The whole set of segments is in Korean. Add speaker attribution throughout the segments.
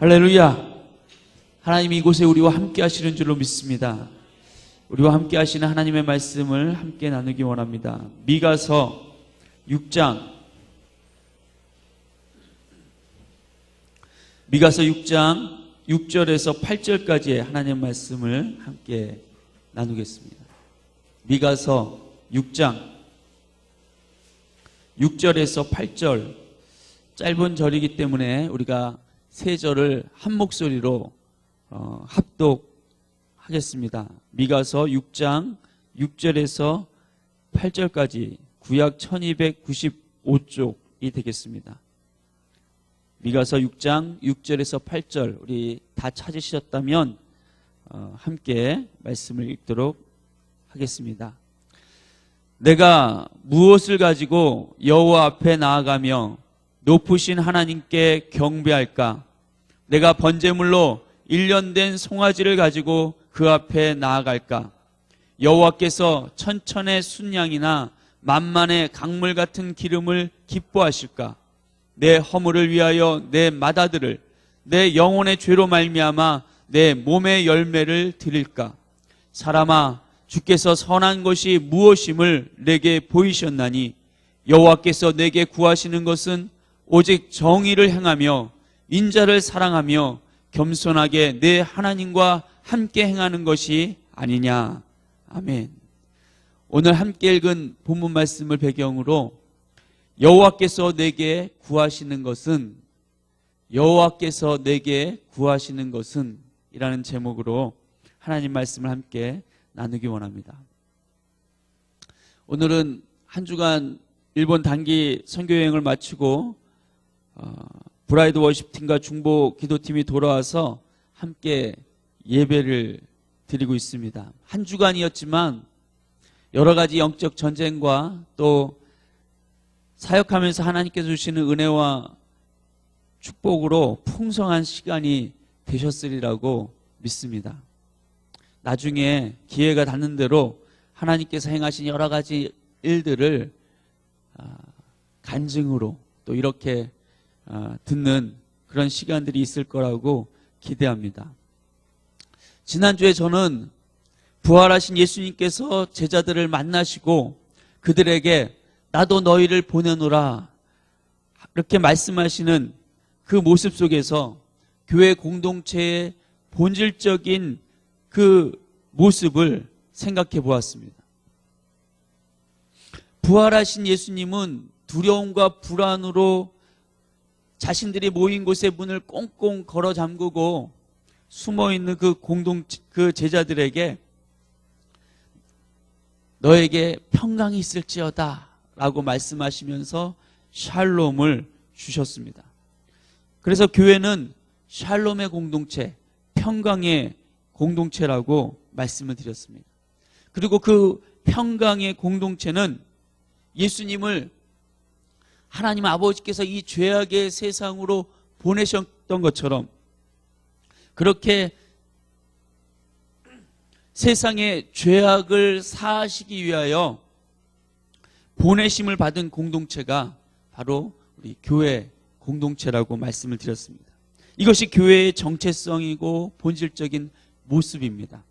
Speaker 1: 할렐루야. 하나님이 이곳에 우리와 함께 하시는 줄로 믿습니다. 우리와 함께 하시는 하나님의 말씀을 함께 나누기 원합니다. 미가서 6장 6절에서 8절까지의 하나님의 말씀을 함께 나누겠습니다. 미가서 6장 6절에서 8절, 짧은 절이기 때문에 우리가 세 절을 한 목소리로 합독하겠습니다. 미가서 6장 6절에서 8절까지 구약 1295쪽이 되겠습니다. 미가서 6장 6절에서 8절, 우리 다 찾으셨다면 함께 말씀을 읽도록 하겠습니다. 내가 무엇을 가지고 여호와 앞에 나아가며 높으신 하나님께 경배할까? 내가 번제물로 1년 된 송아지를 가지고 그 앞에 나아갈까? 여호와께서 천천의 순양이나 만만의 강물 같은 기름을 기뻐하실까? 내 허물을 위하여 내 맏아들을, 내 영혼의 죄로 말미암아 내 몸의 열매를 드릴까? 사람아, 주께서 선한 것이 무엇임을 내게 보이셨나니 여호와께서 내게 구하시는 것은 오직 정의를 행하며 인자를 사랑하며 겸손하게 내 하나님과 함께 행하는 것이 아니냐. 아멘. 오늘 함께 읽은 본문 말씀을 배경으로 여호와께서 내게 구하시는 것은 이라는 제목으로 하나님 말씀을 함께 나누기 원합니다. 오늘은 한 주간 일본 단기 선교여행을 마치고 브라이드 워십팀과 중보 기도팀이 돌아와서 함께 예배를 드리고 있습니다. 한 주간이었지만 여러 가지 영적 전쟁과 또 사역하면서 하나님께서 주시는 은혜와 축복으로 풍성한 시간이 되셨으리라고 믿습니다. 나중에 기회가 닿는 대로 하나님께서 행하신 여러 가지 일들을 간증으로 또 이렇게 듣는 그런 시간들이 있을 거라고 기대합니다. 지난주에 저는 부활하신 예수님께서 제자들을 만나시고 그들에게 나도 너희를 보내노라 이렇게 말씀하시는 그 모습 속에서 교회 공동체의 본질적인 그 모습을 생각해 보았습니다. 부활하신 예수님은 두려움과 불안으로 자신들이 모인 곳의 문을 꽁꽁 걸어 잠그고 숨어있는 그 제자들에게 너에게 평강이 있을지어다 라고 말씀하시면서 샬롬을 주셨습니다. 그래서 교회는 샬롬의 공동체, 평강의 공동체라고 말씀을 드렸습니다. 그리고 그 평강의 공동체는 예수님을 하나님 아버지께서 이 죄악의 세상으로 보내셨던 것처럼 그렇게 세상의 죄악을 사하시기 위하여 보내심을 받은 공동체가 바로 우리 교회 공동체라고 말씀을 드렸습니다. 이것이 교회의 정체성이고 본질적인 모습입니다.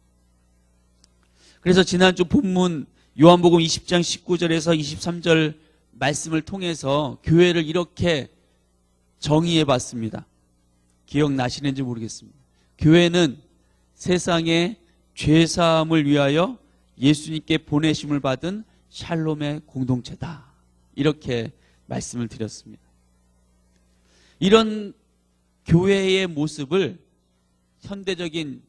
Speaker 1: 그래서 지난주 본문 요한복음 20장 19절에서 23절 말씀을 통해서 교회를 이렇게 정의해 봤습니다. 기억나시는지 모르겠습니다. 교회는 세상의 죄사함을 위하여 예수님께 보내심을 받은 샬롬의 공동체다. 이렇게 말씀을 드렸습니다. 이런 교회의 모습을 현대적인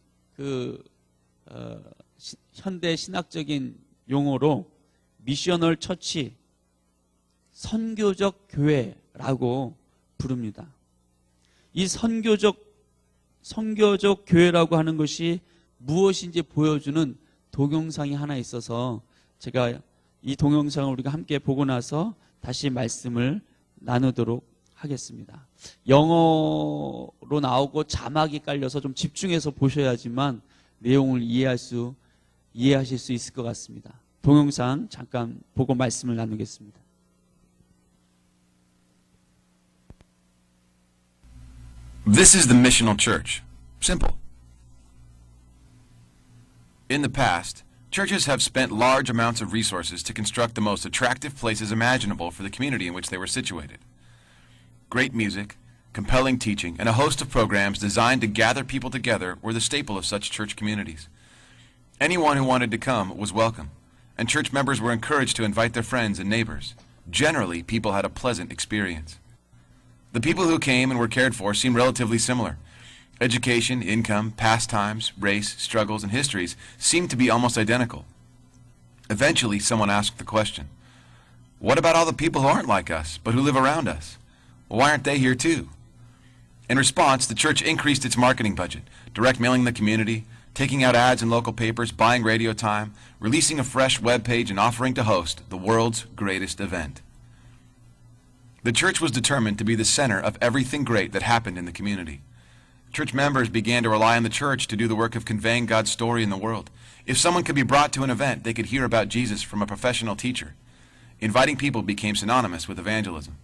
Speaker 1: 현대 신학적인 용어로 미셔널 처치, 선교적 교회라고 부릅니다. 이 선교적 교회라고 하는 것이 무엇인지 보여주는 동영상이 하나 있어서 제가 이 동영상을 우리가 함께 보고 나서 다시 말씀을 나누도록 하겠습니다. 영어로 나오고 자막이 깔려서 좀 집중해서 보셔야지만 내용을 이해하실 수 있을 것 같습니다. 동영상 잠깐 보고 말씀을 나누겠습니다.
Speaker 2: This is the missional church. Simple. In the past, churches have spent large amounts of resources to construct the most attractive places imaginable for the community in which they were situated. Great music, compelling teaching, and a host of programs designed to gather people together were the staple of such church communities. Anyone who wanted to come was welcome, and church members were encouraged to invite their friends and neighbors. Generally, people had a pleasant experience. The people who came and were cared for seemed relatively similar. Education, income, pastimes, race, struggles, and histories seemed to be almost identical. Eventually, someone asked the question, what about all the people who aren't like us, but who live around us? Well, why aren't they here too? In response, the church increased its marketing budget, direct mailing the community, taking out ads in local papers, buying radio time, releasing a fresh web page, and offering to host the world's greatest event. The church was determined to be the center of everything great that happened in the community. Church members began to rely on the church to do the work of conveying God's story in the world. If someone could be brought to an event, they could hear about Jesus from a professional teacher. Inviting people became synonymous with evangelism.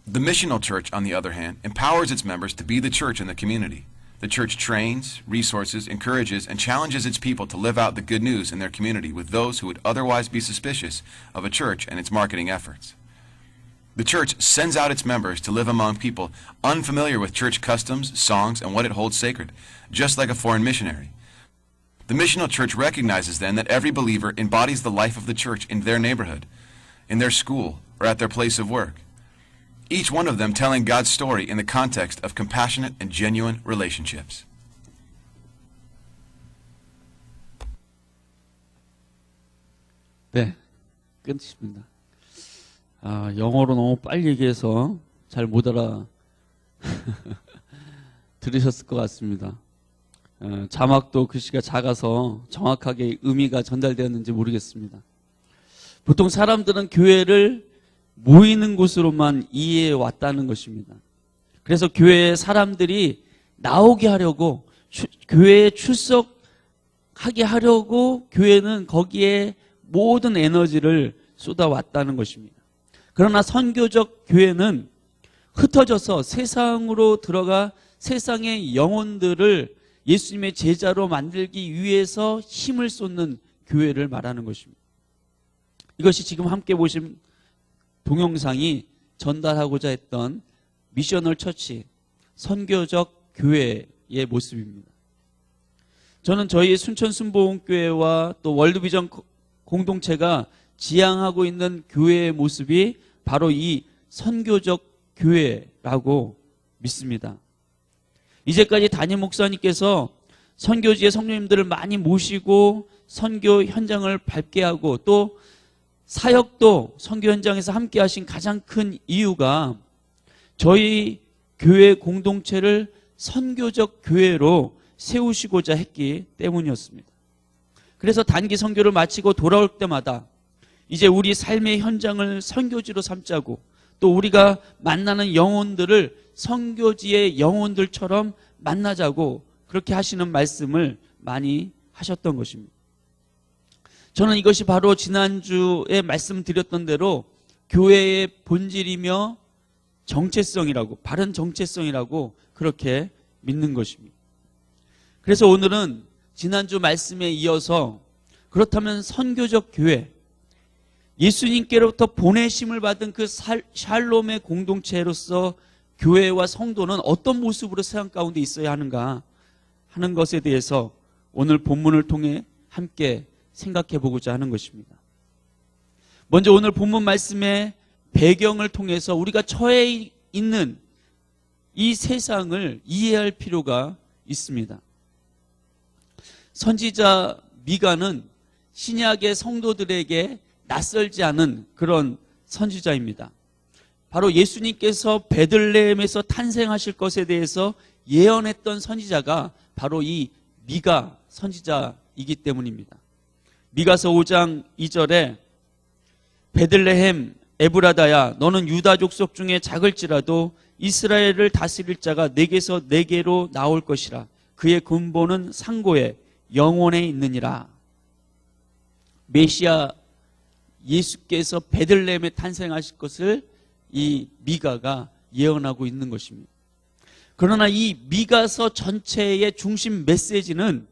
Speaker 2: The missional church, on the other hand, empowers its members to be the church in the community. The church trains, resources, encourages, and challenges its people to live out the good news in their community with those who would otherwise be suspicious of a church and its marketing efforts. The church sends out its members to live among people unfamiliar with church customs, songs, and what it holds sacred, just like a foreign missionary. The missional church recognizes then that every believer embodies the life of the church in their neighborhood, in their school, or at their place of work. Each one of them telling God's story in the context of compassionate and genuine relationships.
Speaker 1: 네, 끝입니다. 영어로 너무 빨리 얘기해서 잘 못 알아 들으셨을 것 같습니다. 자막도 글씨가 작아서 정확하게 의미가 전달되었는지 모르겠습니다. 보통 사람들은 교회를 모이는 곳으로만 이해해 왔다는 것입니다. 그래서 교회에 사람들이 나오게 하려고, 교회에 출석하게 하려고 교회는 거기에 모든 에너지를 쏟아왔다는 것입니다. 그러나 선교적 교회는 흩어져서 세상으로 들어가 세상의 영혼들을 예수님의 제자로 만들기 위해서 힘을 쏟는 교회를 말하는 것입니다. 이것이 지금 함께 보신 동영상이 전달하고자 했던 미셔널 처치, 선교적 교회의 모습입니다. 저는 저희 순천 순복음교회와 또 월드비전 공동체가 지향하고 있는 교회의 모습이 바로 이 선교적 교회라고 믿습니다. 이제까지 담임 목사님께서 선교지의 성도님들을 많이 모시고 선교 현장을 밟게 하고 또 사역도 선교 현장에서 함께 하신 가장 큰 이유가 저희 교회 공동체를 선교적 교회로 세우시고자 했기 때문이었습니다. 그래서 단기 선교를 마치고 돌아올 때마다 이제 우리 삶의 현장을 선교지로 삼자고 또 우리가 만나는 영혼들을 선교지의 영혼들처럼 만나자고 그렇게 하시는 말씀을 많이 하셨던 것입니다. 저는 이것이 바로 지난주에 말씀드렸던 대로 교회의 본질이며 정체성이라고, 바른 정체성이라고 그렇게 믿는 것입니다. 그래서 오늘은 지난주 말씀에 이어서 그렇다면 선교적 교회, 예수님께로부터 보내심을 받은 그 샬롬의 공동체로서 교회와 성도는 어떤 모습으로 세상 가운데 있어야 하는가 하는 것에 대해서 오늘 본문을 통해 함께 생각해 보고자 하는 것입니다. 먼저 오늘 본문 말씀의 배경을 통해서 우리가 처해 있는 이 세상을 이해할 필요가 있습니다. 선지자 미가는 신약의 성도들에게 낯설지 않은 그런 선지자입니다. 바로 예수님께서 베들레헴에서 탄생하실 것에 대해서 예언했던 선지자가 바로 이 미가 선지자이기 때문입니다. 미가서 5장 2절에 베들레헴 에브라다야 너는 유다 족속 중에 작을지라도 이스라엘을 다스릴 자가 내게서 내게로 나올 것이라 그의 근본은 상고에 영원에 있느니라. 메시아 예수께서 베들레헴에 탄생하실 것을 이 미가가 예언하고 있는 것입니다. 그러나 이 미가서 전체의 중심 메시지는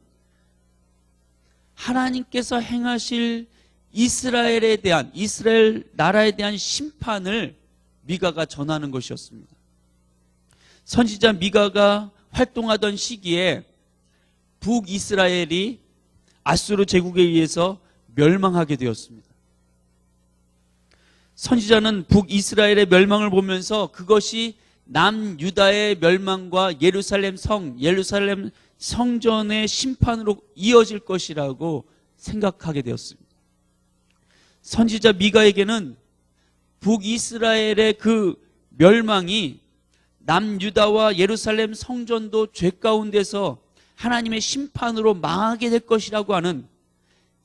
Speaker 1: 하나님께서 행하실 이스라엘 나라에 대한 심판을 미가가 전하는 것이었습니다. 선지자 미가가 활동하던 시기에 북이스라엘이 아수르 제국에 의해서 멸망하게 되었습니다. 선지자는 북이스라엘의 멸망을 보면서 그것이 남유다의 멸망과 예루살렘 성전의 심판으로 이어질 것이라고 생각하게 되었습니다. 선지자 미가에게는 북이스라엘의 그 멸망이 남유다와 예루살렘 성전도 죄 가운데서 하나님의 심판으로 망하게 될 것이라고 하는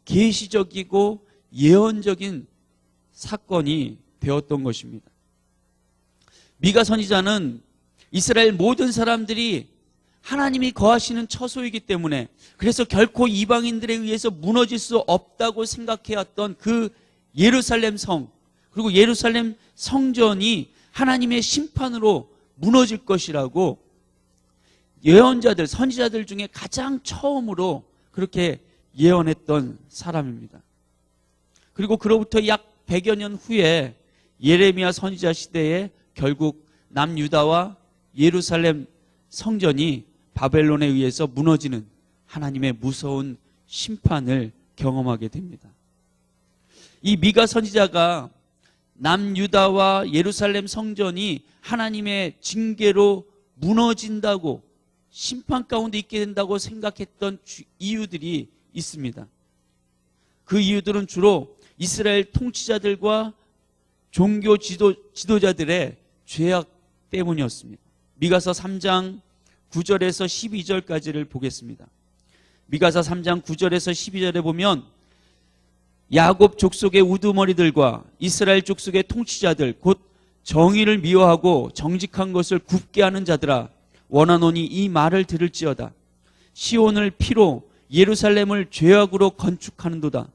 Speaker 1: 계시적이고 예언적인 사건이 되었던 것입니다. 미가 선지자는 이스라엘 모든 사람들이 하나님이 거하시는 처소이기 때문에, 그래서 결코 이방인들에 의해서 무너질 수 없다고 생각해왔던 그 예루살렘 성, 그리고 예루살렘 성전이 하나님의 심판으로 무너질 것이라고 예언자들, 선지자들 중에 가장 처음으로 그렇게 예언했던 사람입니다. 그리고 그로부터 약 100여 년 후에 예레미야 선지자 시대에 결국 남유다와 예루살렘 성전이 바벨론에 의해서 무너지는 하나님의 무서운 심판을 경험하게 됩니다. 이 미가 선지자가 남유다와 예루살렘 성전이 하나님의 징계로 무너진다고, 심판 가운데 있게 된다고 생각했던 이유들이 있습니다. 그 이유들은 주로 이스라엘 통치자들과 종교 지도자들의 죄악 때문이었습니다. 미가서 3장 9절에서 12절까지를 보겠습니다. 미가서 3장 9절에서 12절에 보면 야곱 족속의 우두머리들과 이스라엘 족속의 통치자들 곧 정의를 미워하고 정직한 것을 굽게 하는 자들아, 원하노니 이 말을 들을지어다. 시온을 피로 예루살렘을 죄악으로 건축하는도다.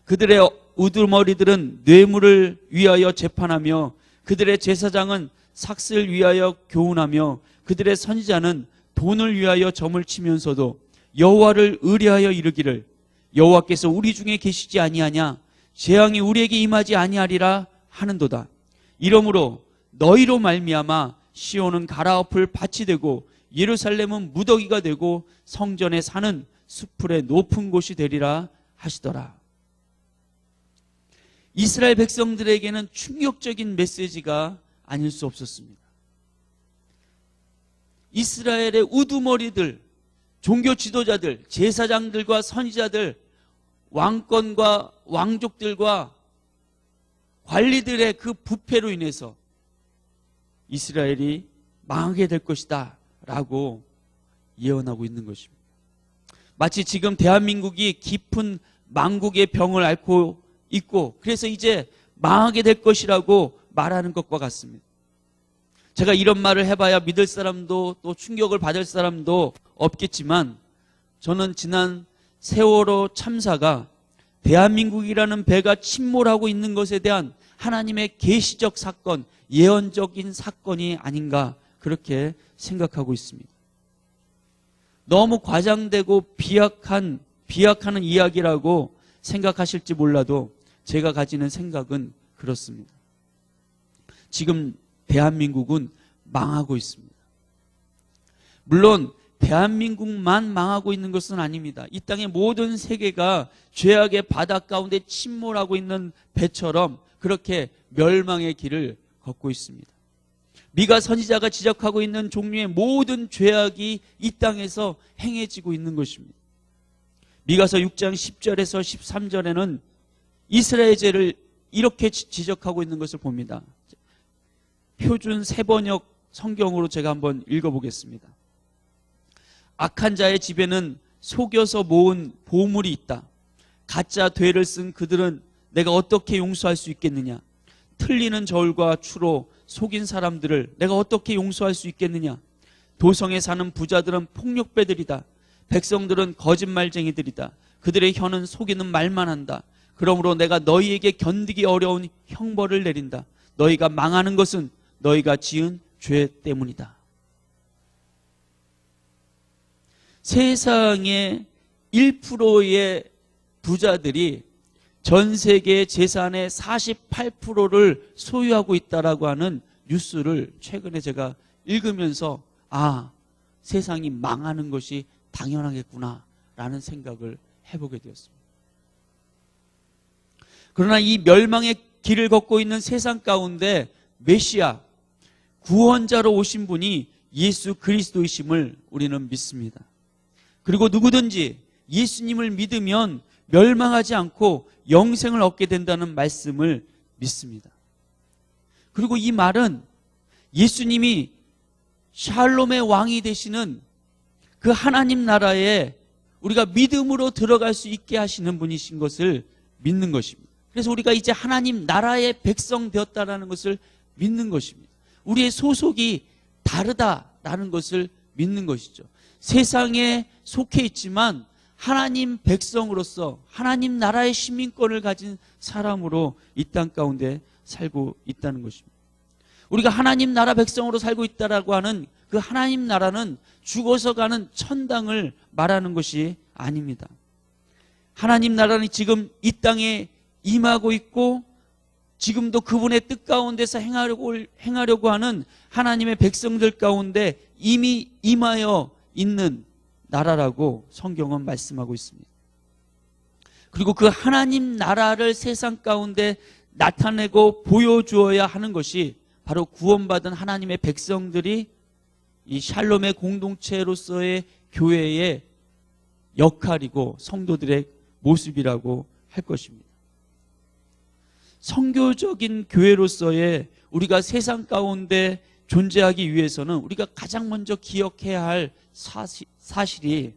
Speaker 1: 그들의 우두머리들은 뇌물을 위하여 재판하며 그들의 제사장은 삭슬 위하여 교훈하며 그들의 선지자는 돈을 위하여 점을 치면서도 여호와를 의뢰하여 이르기를 여호와께서 우리 중에 계시지 아니하냐, 재앙이 우리에게 임하지 아니하리라 하는도다. 이러므로 너희로 말미암아 시온은 갈아엎을 밭이 되고 예루살렘은 무더기가 되고 성전에 사는 수풀의 높은 곳이 되리라 하시더라. 이스라엘 백성들에게는 충격적인 메시지가 아닐 수 없었습니다. 이스라엘의 우두머리들, 종교 지도자들, 제사장들과 선지자들, 왕권과 왕족들과 관리들의 그 부패로 인해서 이스라엘이 망하게 될 것이다 라고 예언하고 있는 것입니다. 마치 지금 대한민국이 깊은 망국의 병을 앓고 있고 그래서 이제 망하게 될 것이라고 말하는 것과 같습니다. 제가 이런 말을 해봐야 믿을 사람도 또 충격을 받을 사람도 없겠지만, 저는 지난 세월호 참사가 대한민국이라는 배가 침몰하고 있는 것에 대한 하나님의 계시적 사건, 예언적인 사건이 아닌가 그렇게 생각하고 있습니다. 너무 과장되고 비약하는 이야기라고 생각하실지 몰라도 제가 가지는 생각은 그렇습니다. 지금 대한민국은 망하고 있습니다. 물론 대한민국만 망하고 있는 것은 아닙니다. 이 땅의 모든 세계가 죄악의 바다 가운데 침몰하고 있는 배처럼 그렇게 멸망의 길을 걷고 있습니다. 미가 선지자가 지적하고 있는 종류의 모든 죄악이 이 땅에서 행해지고 있는 것입니다. 미가서 6장 10절에서 13절에는 이스라엘 죄를 이렇게 지적하고 있는 것을 봅니다. 표준 세번역 성경으로 제가 한번 읽어보겠습니다. 악한 자의 집에는 속여서 모은 보물이 있다. 가짜 되를 쓴 그들은 내가 어떻게 용서할 수 있겠느냐? 틀리는 저울과 추로 속인 사람들을 내가 어떻게 용서할 수 있겠느냐? 도성에 사는 부자들은 폭력배들이다. 백성들은 거짓말쟁이들이다. 그들의 혀는 속이는 말만 한다. 그러므로 내가 너희에게 견디기 어려운 형벌을 내린다. 너희가 망하는 것은 너희가 지은 죄 때문이다. 세상의 1%의 부자들이 전 세계 재산의 48%를 소유하고 있다라고 하는 뉴스를 최근에 제가 읽으면서 세상이 망하는 것이 당연하겠구나라는 생각을 해보게 되었습니다. 그러나 이 멸망의 길을 걷고 있는 세상 가운데 메시아, 구원자로 오신 분이 예수 그리스도이심을 우리는 믿습니다. 그리고 누구든지 예수님을 믿으면 멸망하지 않고 영생을 얻게 된다는 말씀을 믿습니다. 그리고 이 말은 예수님이 샬롬의 왕이 되시는 그 하나님 나라에 우리가 믿음으로 들어갈 수 있게 하시는 분이신 것을 믿는 것입니다. 그래서 우리가 이제 하나님 나라의 백성 되었다라는 것을 믿는 것입니다. 우리의 소속이 다르다라는 것을 믿는 것이죠. 세상에 속해 있지만 하나님 백성으로서 하나님 나라의 시민권을 가진 사람으로 이 땅 가운데 살고 있다는 것입니다. 우리가 하나님 나라 백성으로 살고 있다라고 하는 그 하나님 나라는 죽어서 가는 천당을 말하는 것이 아닙니다. 하나님 나라는 지금 이 땅에 임하고 있고 지금도 그분의 뜻 가운데서 행하려고 하는 하나님의 백성들 가운데 이미 임하여 있는 나라라고 성경은 말씀하고 있습니다. 그리고 그 하나님 나라를 세상 가운데 나타내고 보여주어야 하는 것이 바로 구원받은 하나님의 백성들이 이 샬롬의 공동체로서의 교회의 역할이고 성도들의 모습이라고 할 것입니다. 선교적인 교회로서의 우리가 세상 가운데 존재하기 위해서는 우리가 가장 먼저 기억해야 할 사실이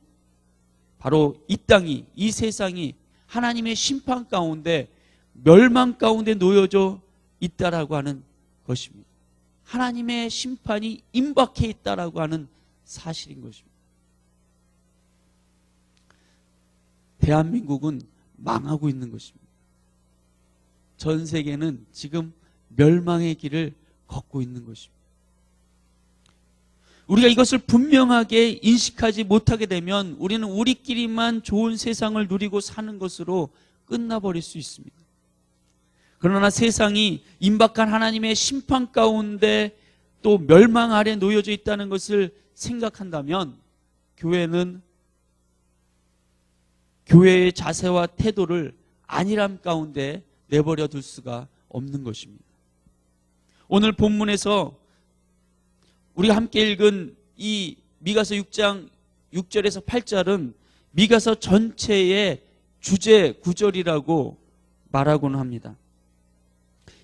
Speaker 1: 바로 이 땅이, 이 세상이 하나님의 심판 가운데 멸망 가운데 놓여져 있다라고 하는 것입니다. 하나님의 심판이 임박해 있다라고 하는 사실인 것입니다. 대한민국은 망하고 있는 것입니다. 전 세계는 지금 멸망의 길을 걷고 있는 것입니다. 우리가 이것을 분명하게 인식하지 못하게 되면 우리는 우리끼리만 좋은 세상을 누리고 사는 것으로 끝나버릴 수 있습니다. 그러나 세상이 임박한 하나님의 심판 가운데 또 멸망 아래 놓여져 있다는 것을 생각한다면 교회는 교회의 자세와 태도를 안일함 가운데 내버려 둘 수가 없는 것입니다. 오늘 본문에서 우리가 함께 읽은 이 미가서 6장 6절에서 8절은 미가서 전체의 주제 구절이라고 말하곤 합니다.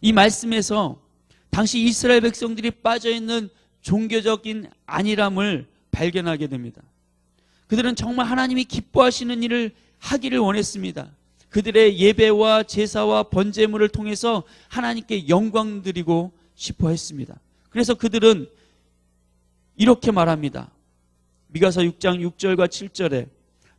Speaker 1: 이 말씀에서 당시 이스라엘 백성들이 빠져있는 종교적인 안일함을 발견하게 됩니다. 그들은 정말 하나님이 기뻐하시는 일을 하기를 원했습니다. 그들의 예배와 제사와 번제물을 통해서 하나님께 영광 드리고 싶어 했습니다. 그래서 그들은 이렇게 말합니다. 미가서 6장 6절과 7절에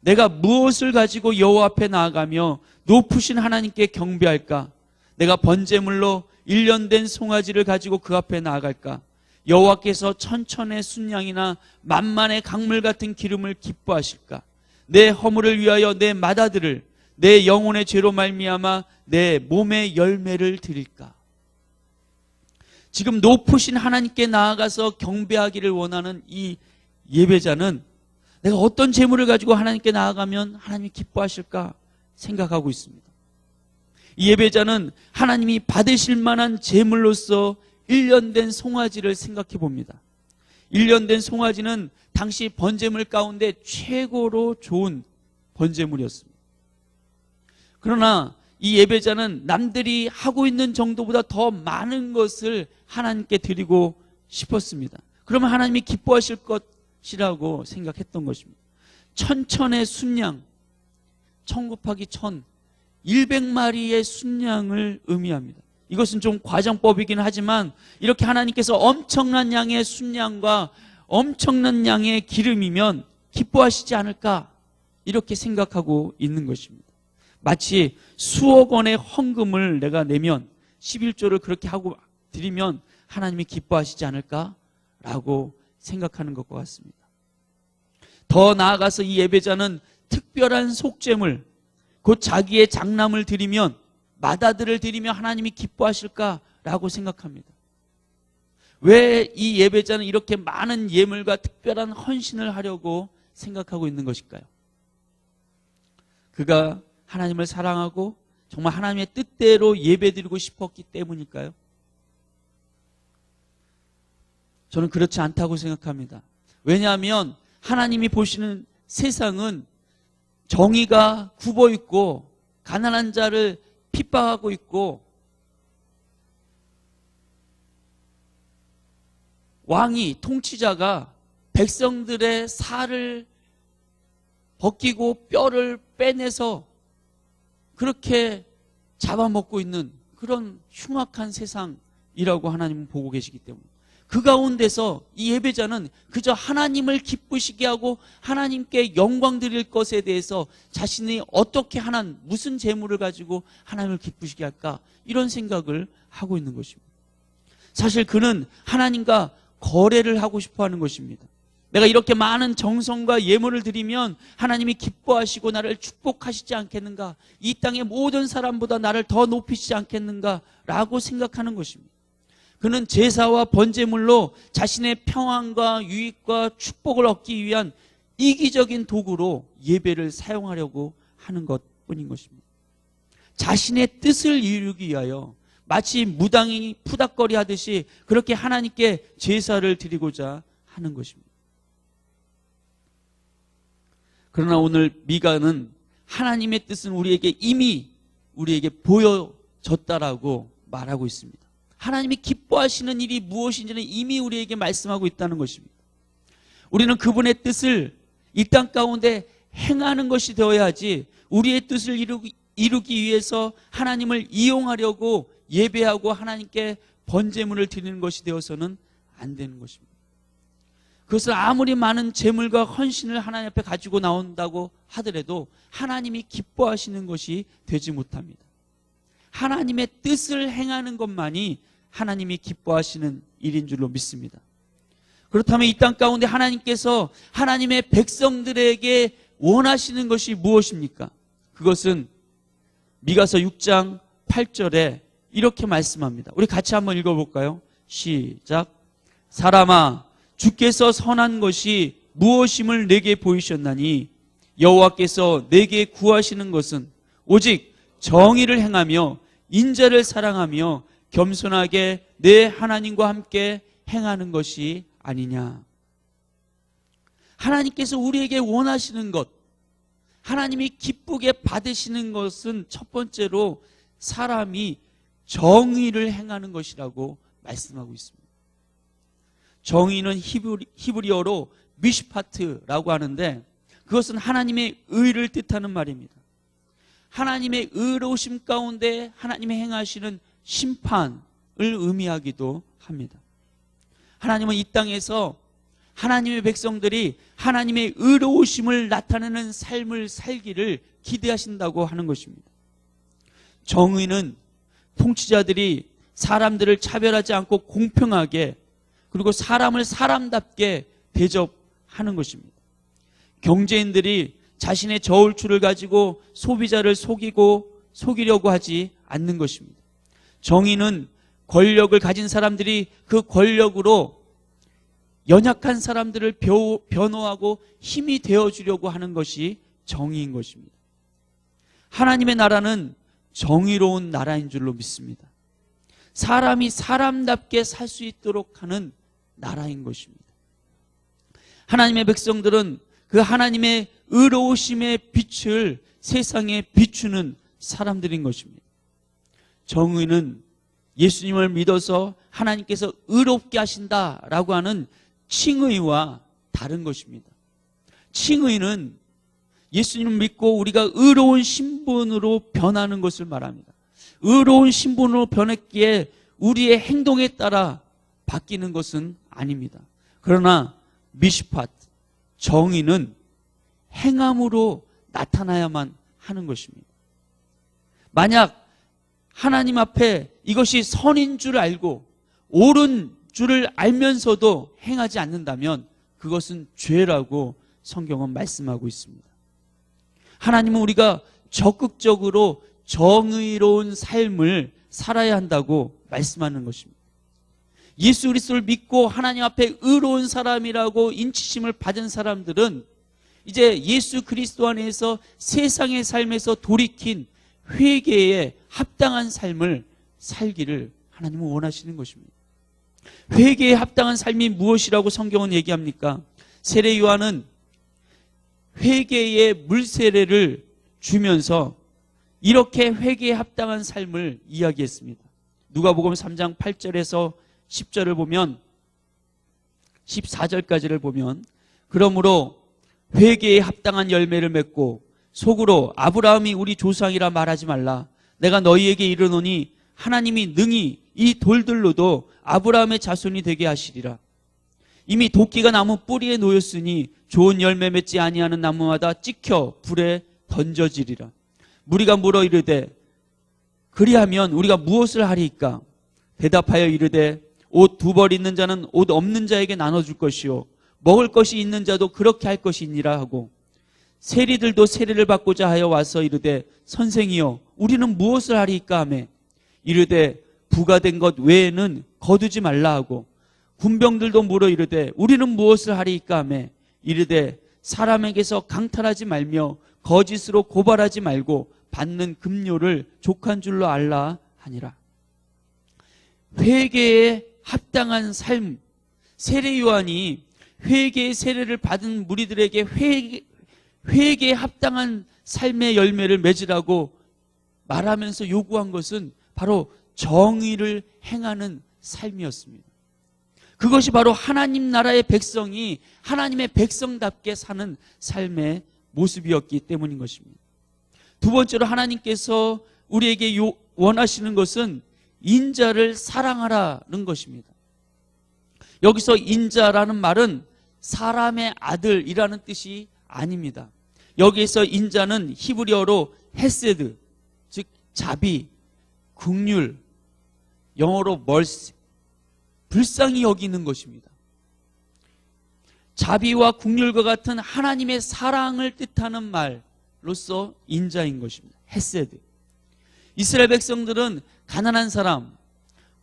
Speaker 1: 내가 무엇을 가지고 여호와 앞에 나아가며 높으신 하나님께 경배할까? 내가 번제물로 1년 된 송아지를 가지고 그 앞에 나아갈까? 여호와께서 천천의 순양이나 만만의 강물 같은 기름을 기뻐하실까? 내 허물을 위하여 내 맏아들을 내 영혼의 죄로 말미암아 내 몸의 열매를 드릴까? 지금 높으신 하나님께 나아가서 경배하기를 원하는 이 예배자는 내가 어떤 재물을 가지고 하나님께 나아가면 하나님이 기뻐하실까 생각하고 있습니다. 이 예배자는 하나님이 받으실 만한 재물로서 1년 된 송아지를 생각해 봅니다. 1년 된 송아지는 당시 번제물 가운데 최고로 좋은 번제물이었습니다. 그러나 이 예배자는 남들이 하고 있는 정도보다 더 많은 것을 하나님께 드리고 싶었습니다. 그러면 하나님이 기뻐하실 것이라고 생각했던 것입니다. 천천의 순양, 1000 곱하기 1000, 100마리의 순양을 의미합니다. 이것은 좀 과정법이긴 하지만 이렇게 하나님께서 엄청난 양의 순양과 엄청난 양의 기름이면 기뻐하시지 않을까 이렇게 생각하고 있는 것입니다. 마치 수억 원의 헌금을 내가 내면 11조를 그렇게 하고 드리면 하나님이 기뻐하시지 않을까라고 생각하는 것과 같습니다. 더 나아가서 이 예배자는 특별한 속죄물, 곧 자기의 장남을 드리면, 맏아들을 드리면 하나님이 기뻐하실까라고 생각합니다. 왜 이 예배자는 이렇게 많은 예물과 특별한 헌신을 하려고 생각하고 있는 것일까요? 그가 하나님을 사랑하고 정말 하나님의 뜻대로 예배드리고 싶었기 때문일까요? 저는 그렇지 않다고 생각합니다. 왜냐하면 하나님이 보시는 세상은 정의가 굽어 있고 가난한 자를 핍박하고 있고 왕이, 통치자가 백성들의 살을 벗기고 뼈를 빼내서 그렇게 잡아먹고 있는 그런 흉악한 세상이라고 하나님은 보고 계시기 때문에, 그 가운데서 이 예배자는 그저 하나님을 기쁘시게 하고 하나님께 영광 드릴 것에 대해서 자신이 어떻게 무슨 재물을 가지고 하나님을 기쁘시게 할까, 이런 생각을 하고 있는 것입니다. 사실 그는 하나님과 거래를 하고 싶어 하는 것입니다. 내가 이렇게 많은 정성과 예물을 드리면 하나님이 기뻐하시고 나를 축복하시지 않겠는가, 이 땅의 모든 사람보다 나를 더 높이시지 않겠는가 라고 생각하는 것입니다. 그는 제사와 번제물로 자신의 평안과 유익과 축복을 얻기 위한 이기적인 도구로 예배를 사용하려고 하는 것뿐인 것입니다. 자신의 뜻을 이루기 위하여 마치 무당이 푸닥거리 하듯이 그렇게 하나님께 제사를 드리고자 하는 것입니다. 그러나 오늘 미가는 하나님의 뜻은 이미 우리에게 보여졌다라고 말하고 있습니다. 하나님이 기뻐하시는 일이 무엇인지는 이미 우리에게 말씀하고 있다는 것입니다. 우리는 그분의 뜻을 이 땅 가운데 행하는 것이 되어야 하지, 우리의 뜻을 이루기 위해서 하나님을 이용하려고 예배하고 하나님께 번제물을 드리는 것이 되어서는 안 되는 것입니다. 그것을 아무리 많은 재물과 헌신을 하나님 앞에 가지고 나온다고 하더라도 하나님이 기뻐하시는 것이 되지 못합니다. 하나님의 뜻을 행하는 것만이 하나님이 기뻐하시는 일인 줄로 믿습니다. 그렇다면 이 땅 가운데 하나님께서 하나님의 백성들에게 원하시는 것이 무엇입니까? 그것은 미가서 6장 8절에 이렇게 말씀합니다. 우리 같이 한번 읽어볼까요? 시작. 사람아, 주께서 선한 것이 무엇임을 내게 보이셨나니 여호와께서 내게 구하시는 것은 오직 정의를 행하며 인자를 사랑하며 겸손하게 내 하나님과 함께 행하는 것이 아니냐. 하나님께서 우리에게 원하시는 것, 하나님이 기쁘게 받으시는 것은 첫 번째로 사람이 정의를 행하는 것이라고 말씀하고 있습니다. 정의는 히브리어로 미시파트라고 하는데, 그것은 하나님의 의를 뜻하는 말입니다. 하나님의 의로우심 가운데 하나님이 행하시는 심판을 의미하기도 합니다. 하나님은 이 땅에서 하나님의 백성들이 하나님의 의로우심을 나타내는 삶을 살기를 기대하신다고 하는 것입니다. 정의는 통치자들이 사람들을 차별하지 않고 공평하게, 그리고 사람을 사람답게 대접하는 것입니다. 경제인들이 자신의 저울추를 가지고 소비자를 속이려고 하지 않는 것입니다. 정의는 권력을 가진 사람들이 그 권력으로 연약한 사람들을 변호하고 힘이 되어주려고 하는 것이 정의인 것입니다. 하나님의 나라는 정의로운 나라인 줄로 믿습니다. 사람이 사람답게 살 수 있도록 하는 나라인 것입니다. 하나님의 백성들은 그 하나님의 의로우심의 빛을 세상에 비추는 사람들인 것입니다. 정의는 예수님을 믿어서 하나님께서 의롭게 하신다라고 하는 칭의와 다른 것입니다. 칭의는 예수님을 믿고 우리가 의로운 신분으로 변하는 것을 말합니다. 의로운 신분으로 변했기에 우리의 행동에 따라 바뀌는 것은 아닙니다. 그러나 미시팟, 정의는 행함으로 나타나야만 하는 것입니다. 만약 하나님 앞에 이것이 선인 줄 알고 옳은 줄을 알면서도 행하지 않는다면 그것은 죄라고 성경은 말씀하고 있습니다. 하나님은 우리가 적극적으로 정의로운 삶을 살아야 한다고 말씀하는 것입니다. 예수 그리스도를 믿고 하나님 앞에 의로운 사람이라고 인치심을 받은 사람들은 이제 예수 그리스도 안에서 세상의 삶에서 돌이킨 회개에 합당한 삶을 살기를 하나님은 원하시는 것입니다. 회개에 합당한 삶이 무엇이라고 성경은 얘기합니까? 세례 요한은 회개의 물세례를 주면서 이렇게 회개에 합당한 삶을 이야기했습니다. 누가복음 3장 8절에서 10절을 보면 14절까지를 보면 그러므로 회개에 합당한 열매를 맺고 속으로 아브라함이 우리 조상이라 말하지 말라. 내가 너희에게 이르노니 하나님이 능히 이 돌들로도 아브라함의 자손이 되게 하시리라. 이미 도끼가 나무 뿌리에 놓였으니 좋은 열매 맺지 아니하는 나무마다 찍혀 불에 던져지리라. 무리가 물어 이르되 그리하면 우리가 무엇을 하리이까? 대답하여 이르되 옷 두 벌 있는 자는 옷 없는 자에게 나눠줄 것이요 먹을 것이 있는 자도 그렇게 할 것이니라 하고 세리들도 세례를 받고자 하여 와서 이르되 선생이여 우리는 무엇을 하리이까 하매 이르되 부가 된 것 외에는 거두지 말라 하고 군병들도 물어 이르되 우리는 무엇을 하리이까 하매 이르되 사람에게서 강탈하지 말며 거짓으로 고발하지 말고 받는 급료를 족한 줄로 알라 하니라. 회개에 합당한 삶, 세례 요한이 회개의 세례를 받은 무리들에게 회개에 합당한 삶의 열매를 맺으라고 말하면서 요구한 것은 바로 정의를 행하는 삶이었습니다. 그것이 바로 하나님 나라의 백성이 하나님의 백성답게 사는 삶의 모습이었기 때문인 것입니다. 두 번째로 하나님께서 우리에게 원하시는 것은 인자를 사랑하라는 것입니다. 여기서 인자라는 말은 사람의 아들이라는 뜻이 아닙니다. 여기에서 인자는 히브리어로 헤세드, 즉 자비, 긍휼, 영어로 mercy, 불쌍히 여기는 것입니다. 자비와 긍휼과 같은 하나님의 사랑을 뜻하는 말로서 인자인 것입니다. 헤세드. 이스라엘 백성들은 가난한 사람,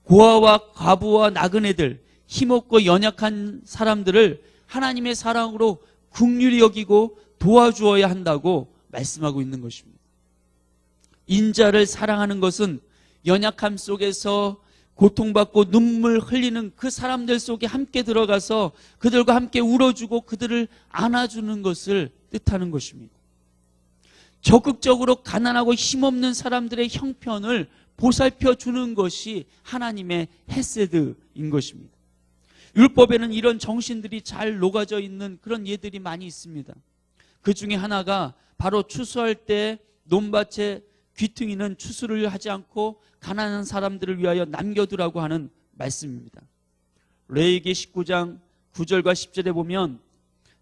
Speaker 1: 고아와 과부와 나그네들, 힘없고 연약한 사람들을 하나님의 사랑으로 긍휼히 여기고 도와주어야 한다고 말씀하고 있는 것입니다. 인자를 사랑하는 것은 연약함 속에서 고통받고 눈물 흘리는 그 사람들 속에 함께 들어가서 그들과 함께 울어주고 그들을 안아주는 것을 뜻하는 것입니다. 적극적으로 가난하고 힘없는 사람들의 형편을 보살펴 주는 것이 하나님의 헤세드인 것입니다. 율법에는 이런 정신들이 잘 녹아져 있는 그런 예들이 많이 있습니다. 그 중에 하나가 바로 추수할 때 논밭에 귀퉁이는 추수를 하지 않고 가난한 사람들을 위하여 남겨두라고 하는 말씀입니다. 레위기 19장 9절과 10절에 보면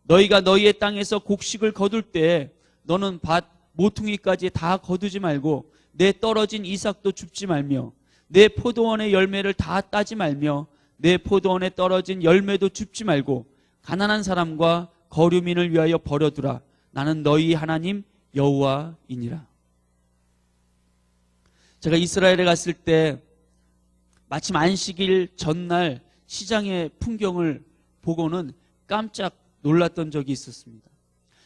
Speaker 1: 너희가 너희의 땅에서 곡식을 거둘 때 너는 밭 모퉁이까지 다 거두지 말고 내 떨어진 이삭도 줍지 말며 내 포도원의 열매를 다 따지 말며 내 포도원에 떨어진 열매도 줍지 말고 가난한 사람과 거류민을 위하여 버려두라. 나는 너희 하나님 여호와이니라. 제가 이스라엘에 갔을 때 마침 안식일 전날 시장의 풍경을 보고는 깜짝 놀랐던 적이 있었습니다.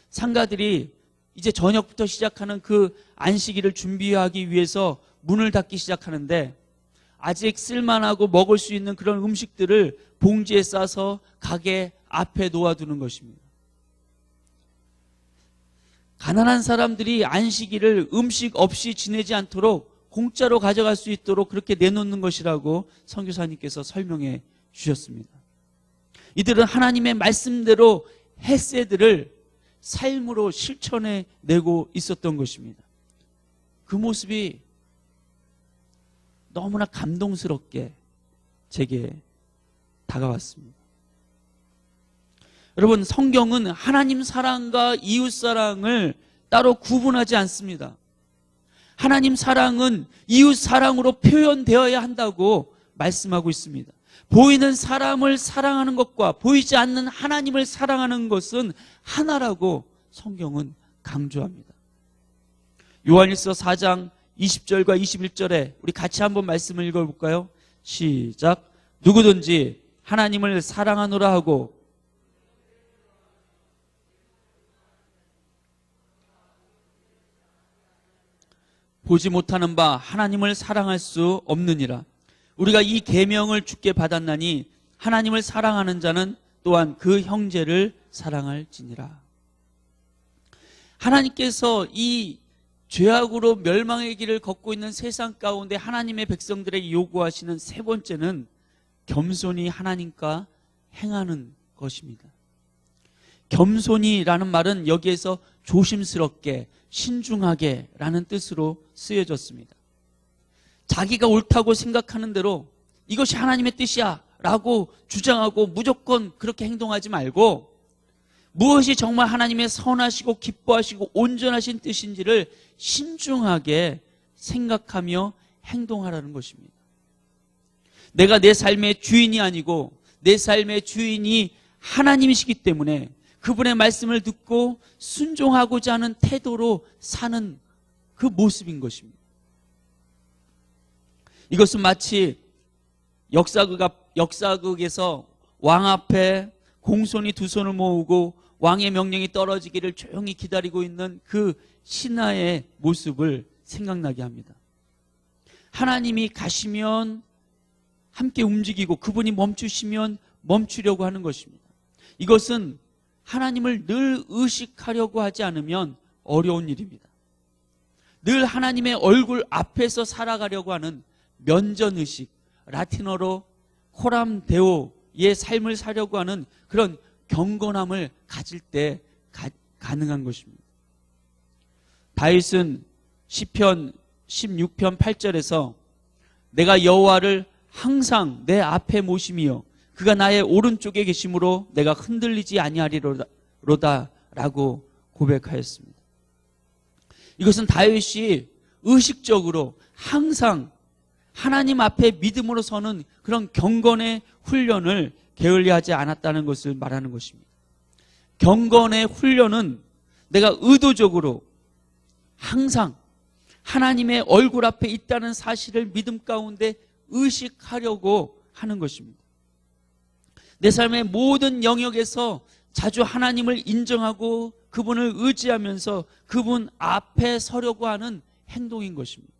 Speaker 1: 상가들이 이제 저녁부터 시작하는 그 안식일을 준비하기 위해서 문을 닫기 시작하는데 아직 쓸만하고 먹을 수 있는 그런 음식들을 봉지에 싸서 가게 앞에 놓아두는 것입니다. 가난한 사람들이 안식일을 음식 없이 지내지 않도록 공짜로 가져갈 수 있도록 그렇게 내놓는 것이라고 선교사님께서 설명해 주셨습니다. 이들은 하나님의 말씀대로 헤세드를 삶으로 실천해 내고 있었던 것입니다. 그 모습이 너무나 감동스럽게 제게 다가왔습니다. 여러분, 성경은 하나님 사랑과 이웃 사랑을 따로 구분하지 않습니다. 하나님 사랑은 이웃 사랑으로 표현되어야 한다고 말씀하고 있습니다. 보이는 사람을 사랑하는 것과 보이지 않는 하나님을 사랑하는 것은 하나라고 성경은 강조합니다. 요한일서 4장 20절과 21절에 우리 같이 한번 말씀을 읽어볼까요? 시작. 누구든지 하나님을 사랑하노라 하고 보지 못하는 바 하나님을 사랑할 수 없느니라. 우리가 이 계명을 주께 받았나니 하나님을 사랑하는 자는 또한 그 형제를 사랑할지니라. 하나님께서 이 죄악으로 멸망의 길을 걷고 있는 세상 가운데 하나님의 백성들에게 요구하시는 세 번째는 겸손히 하나님과 행하는 것입니다. 겸손히라는 말은 여기에서 조심스럽게, 신중하게 라는 뜻으로 쓰여졌습니다. 자기가 옳다고 생각하는 대로 이것이 하나님의 뜻이야 라고 주장하고 무조건 그렇게 행동하지 말고 무엇이 정말 하나님의 선하시고 기뻐하시고 온전하신 뜻인지를 신중하게 생각하며 행동하라는 것입니다. 내가 내 삶의 주인이 아니고 내 삶의 주인이 하나님이시기 때문에 그분의 말씀을 듣고 순종하고자 하는 태도로 사는 그 모습인 것입니다. 이것은 마치 역사극에서 왕 앞에 공손히 두 손을 모으고 왕의 명령이 떨어지기를 조용히 기다리고 있는 그 신하의 모습을 생각나게 합니다. 하나님이 가시면 함께 움직이고 그분이 멈추시면 멈추려고 하는 것입니다. 이것은 하나님을 늘 의식하려고 하지 않으면 어려운 일입니다. 늘 하나님의 얼굴 앞에서 살아가려고 하는 면전의식, 라틴어로 코람 데오의 삶을 사려고 하는 그런 경건함을 가질 때 가능한 것입니다. 다윗은 시편 16편 8절에서 내가 여호와를 항상 내 앞에 모심이여 그가 나의 오른쪽에 계심으로 내가 흔들리지 아니하리로다 라고 고백하였습니다. 이것은 다윗이 의식적으로 항상 하나님 앞에 믿음으로 서는 그런 경건의 훈련을 게을리하지 않았다는 것을 말하는 것입니다. 경건의 훈련은 내가 의도적으로 항상 하나님의 얼굴 앞에 있다는 사실을 믿음 가운데 의식하려고 하는 것입니다. 내 삶의 모든 영역에서 자주 하나님을 인정하고 그분을 의지하면서 그분 앞에 서려고 하는 행동인 것입니다.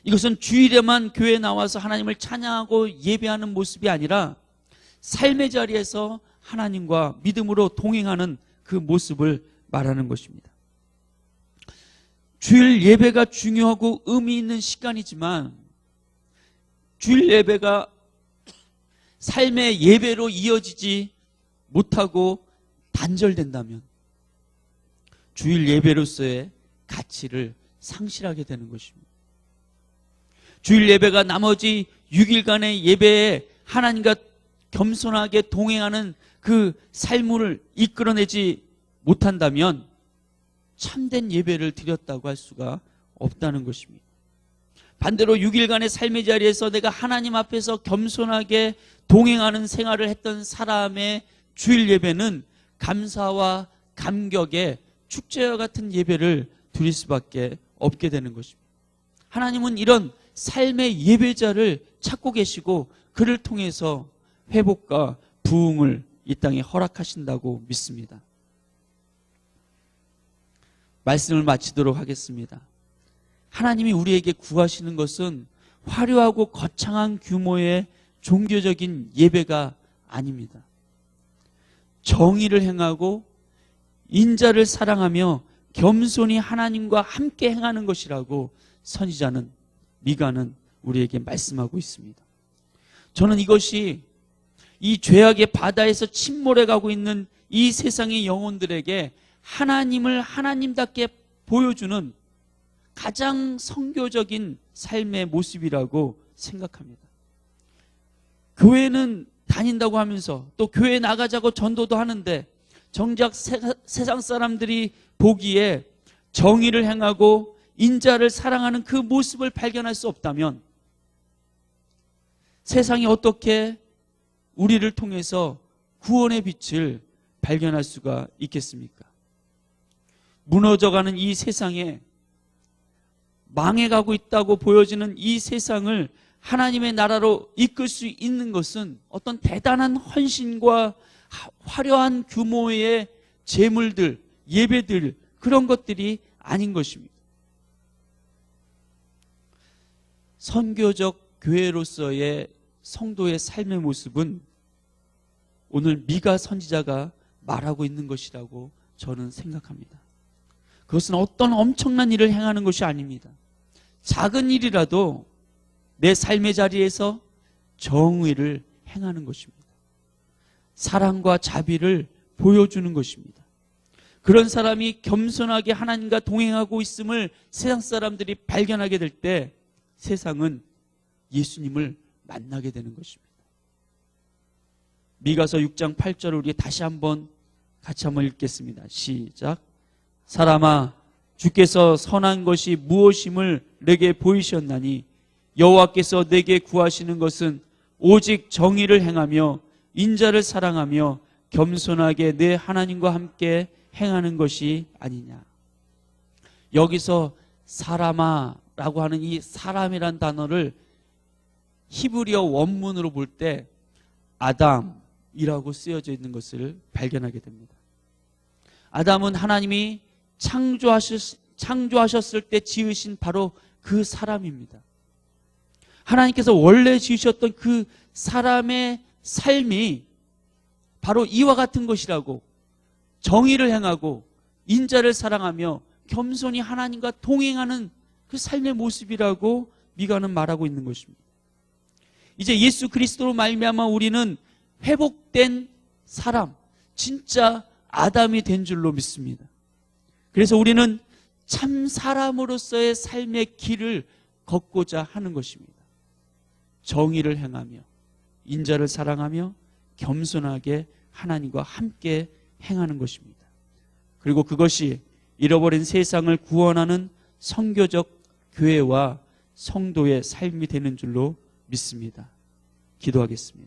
Speaker 1: 이것은 주일에만 교회에 나와서 하나님을 찬양하고 예배하는 모습이 아니라 삶의 자리에서 하나님과 믿음으로 동행하는 그 모습을 말하는 것입니다. 주일 예배가 중요하고 의미 있는 시간이지만 주일 예배가 삶의 예배로 이어지지 못하고 단절된다면 주일 예배로서의 가치를 상실하게 되는 것입니다. 주일 예배가 나머지 6일간의 예배에 하나님과 겸손하게 동행하는 그 삶을 이끌어내지 못한다면 참된 예배를 드렸다고 할 수가 없다는 것입니다. 반대로 6일간의 삶의 자리에서 내가 하나님 앞에서 겸손하게 동행하는 생활을 했던 사람의 주일 예배는 감사와 감격의 축제와 같은 예배를 드릴 수밖에 없게 되는 것입니다. 하나님은 이런 삶의 예배자를 찾고 계시고 그를 통해서 회복과 부흥을 이 땅에 허락하신다고 믿습니다. 말씀을 마치도록 하겠습니다. 하나님이 우리에게 구하시는 것은 화려하고 거창한 규모의 종교적인 예배가 아닙니다. 정의를 행하고 인자를 사랑하며 겸손히 하나님과 함께 행하는 것이라고 선지자는 미가는 우리에게 말씀하고 있습니다. 저는 이것이 이 죄악의 바다에서 침몰해가고 있는 이 세상의 영혼들에게 하나님을 하나님답게 보여주는 가장 선교적인 삶의 모습이라고 생각합니다. 교회는 다닌다고 하면서 또 교회 나가자고 전도도 하는데 정작 세상 사람들이 보기에 정의를 행하고 인자를 사랑하는 그 모습을 발견할 수 없다면 세상이 어떻게 우리를 통해서 구원의 빛을 발견할 수가 있겠습니까? 무너져가는 이 세상에, 망해가고 있다고 보여지는 이 세상을 하나님의 나라로 이끌 수 있는 것은 어떤 대단한 헌신과 화려한 규모의 제물들, 예배들, 그런 것들이 아닌 것입니다. 선교적 교회로서의 성도의 삶의 모습은 오늘 미가 선지자가 말하고 있는 것이라고 저는 생각합니다. 그것은 어떤 엄청난 일을 행하는 것이 아닙니다. 작은 일이라도 내 삶의 자리에서 정의를 행하는 것입니다. 사랑과 자비를 보여주는 것입니다. 그런 사람이 겸손하게 하나님과 동행하고 있음을 세상 사람들이 발견하게 될 때 세상은 예수님을 만나게 되는 것입니다. 미가서 6장 8절을 우리 다시 한번 같이 한번 읽겠습니다. 시작. 사람아, 주께서 선한 것이 무엇임을 내게 보이셨나니 여호와께서 내게 구하시는 것은 오직 정의를 행하며 인자를 사랑하며 겸손하게 내 하나님과 함께 행하는 것이 아니냐. 여기서 사람아라고 하는 이 사람이란 단어를 히브리어 원문으로 볼 때 아담이라고 쓰여져 있는 것을 발견하게 됩니다. 아담은 하나님이 창조하셨을 때 지으신 바로 그 사람입니다. 하나님께서 원래 지으셨던 그 사람의 삶이 바로 이와 같은 것이라고, 정의를 행하고 인자를 사랑하며 겸손히 하나님과 동행하는 그 삶의 모습이라고 미가는 말하고 있는 것입니다. 이제 예수 그리스도로 말미암아 우리는 회복된 사람, 진짜 아담이 된 줄로 믿습니다. 그래서 우리는 참 사람으로서의 삶의 길을 걷고자 하는 것입니다. 정의를 행하며 인자를 사랑하며 겸손하게 하나님과 함께 행하는 것입니다. 그리고 그것이 잃어버린 세상을 구원하는 선교적 교회와 성도의 삶이 되는 줄로 믿습니다. 기도하겠습니다.